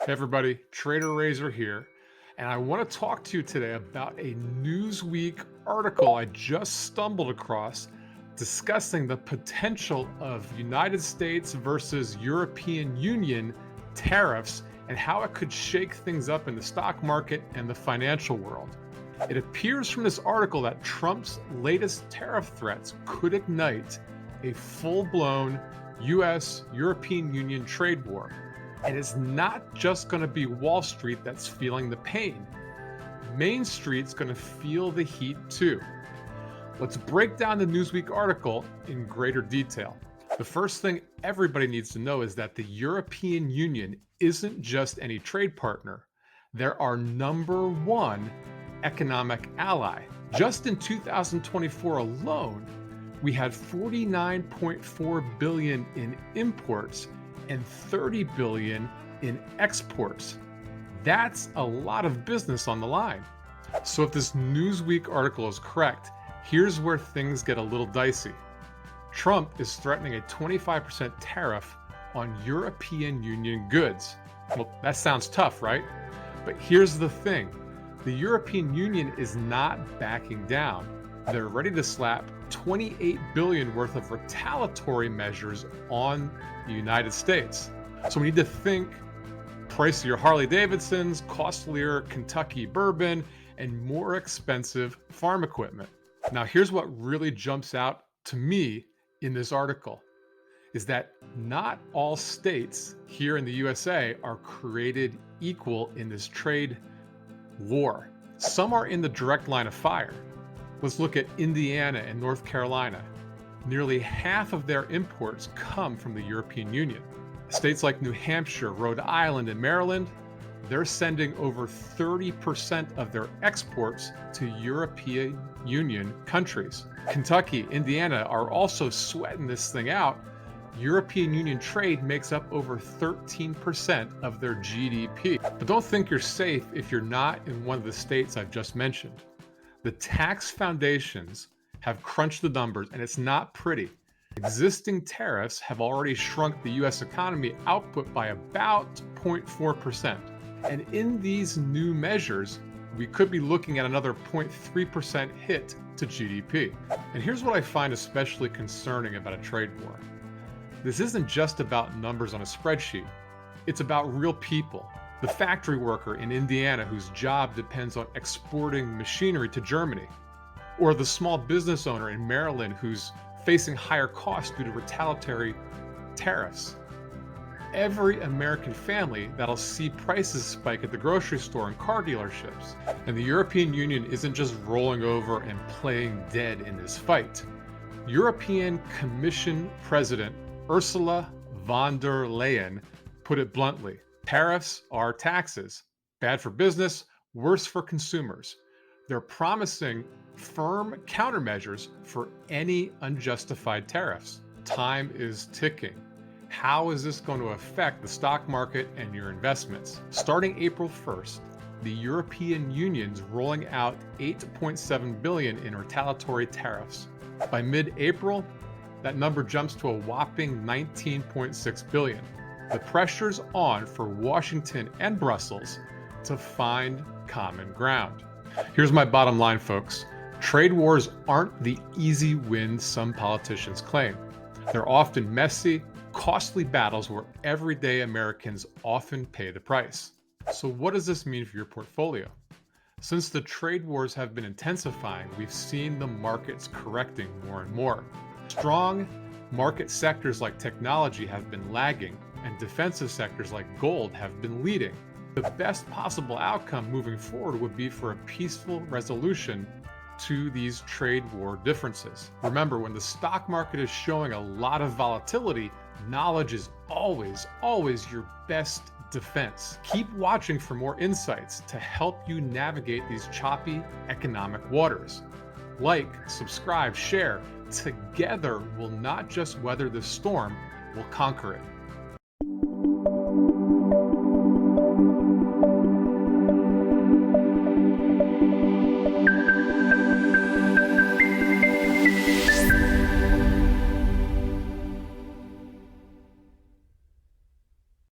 Hey everybody, Trader Razor here, and I want to talk to you today about a Newsweek article I just stumbled across discussing the potential of United States versus European Union tariffs and how it could shake things up in the stock market and the financial world. It appears from this article that Trump's latest tariff threats could ignite a full-blown US European Union trade war. And it's not just going to be Wall Street that's feeling the pain. Main Street's going to feel the heat too. Let's break down the Newsweek article in greater detail. The first thing everybody needs to know is that the European Union isn't just any trade partner. They're our number one economic ally. Just in 2024 alone, we had 49.4 billion in imports and 30 billion in exports. That's a lot of business on the line. So if this Newsweek article is correct, here's where things get a little dicey. Trump is threatening a 25% tariff on European Union goods. Well, that sounds tough, right? But here's the thing. The European Union is not backing down. They're ready to slap 28 billion worth of retaliatory measures on the United States. So we need to think pricier Harley Davidsons, costlier Kentucky bourbon, and more expensive farm equipment. Now, here's what really jumps out to me in this article is that not all states here in the USA are created equal in this trade war. Some are in the direct line of fire. Let's look at Indiana and North Carolina. Nearly half of their imports come from the European Union. States like New Hampshire, Rhode Island, and Maryland, they're sending over 30% of their exports to European Union countries. Kentucky, Indiana are also sweating this thing out. European Union trade makes up over 13% of their GDP. But don't think you're safe if you're not in one of the states I've just mentioned. The tax foundations have crunched the numbers, and it's not pretty. Existing tariffs have already shrunk the US economy output by about 0.4%. And in these new measures, we could be looking at another 0.3% hit to GDP. And here's what I find especially concerning about a trade war. This isn't just about numbers on a spreadsheet. It's about real people. The factory worker in Indiana whose job depends on exporting machinery to Germany, or the small business owner in Maryland who's facing higher costs due to retaliatory tariffs. Every American family that'll see prices spike at the grocery store and car dealerships. And the European Union isn't just rolling over and playing dead in this fight. European Commission President Ursula von der Leyen put it bluntly. Tariffs are taxes. Bad for business, worse for consumers. They're promising firm countermeasures for any unjustified tariffs. Time is ticking. How is this going to affect the stock market and your investments? Starting April 1st, the European Union's rolling out 8.7 billion in retaliatory tariffs. By mid-April, that number jumps to a whopping 19.6 billion. The pressure's on for Washington and Brussels to find common ground. Here's my bottom line, folks. Trade wars aren't the easy wins some politicians claim. They're often messy, costly battles where everyday Americans often pay the price. So what does this mean for your portfolio? Since the trade wars have been intensifying, we've seen the markets correcting more and more. Strong market sectors like technology have been lagging, and defensive sectors like gold have been leading. The best possible outcome moving forward would be for a peaceful resolution to these trade war differences. Remember, when the stock market is showing a lot of volatility, knowledge is always your best defense. Keep watching for more insights to help you navigate these choppy economic waters. Like, subscribe, share. Together, we'll not just weather the storm, we'll conquer it.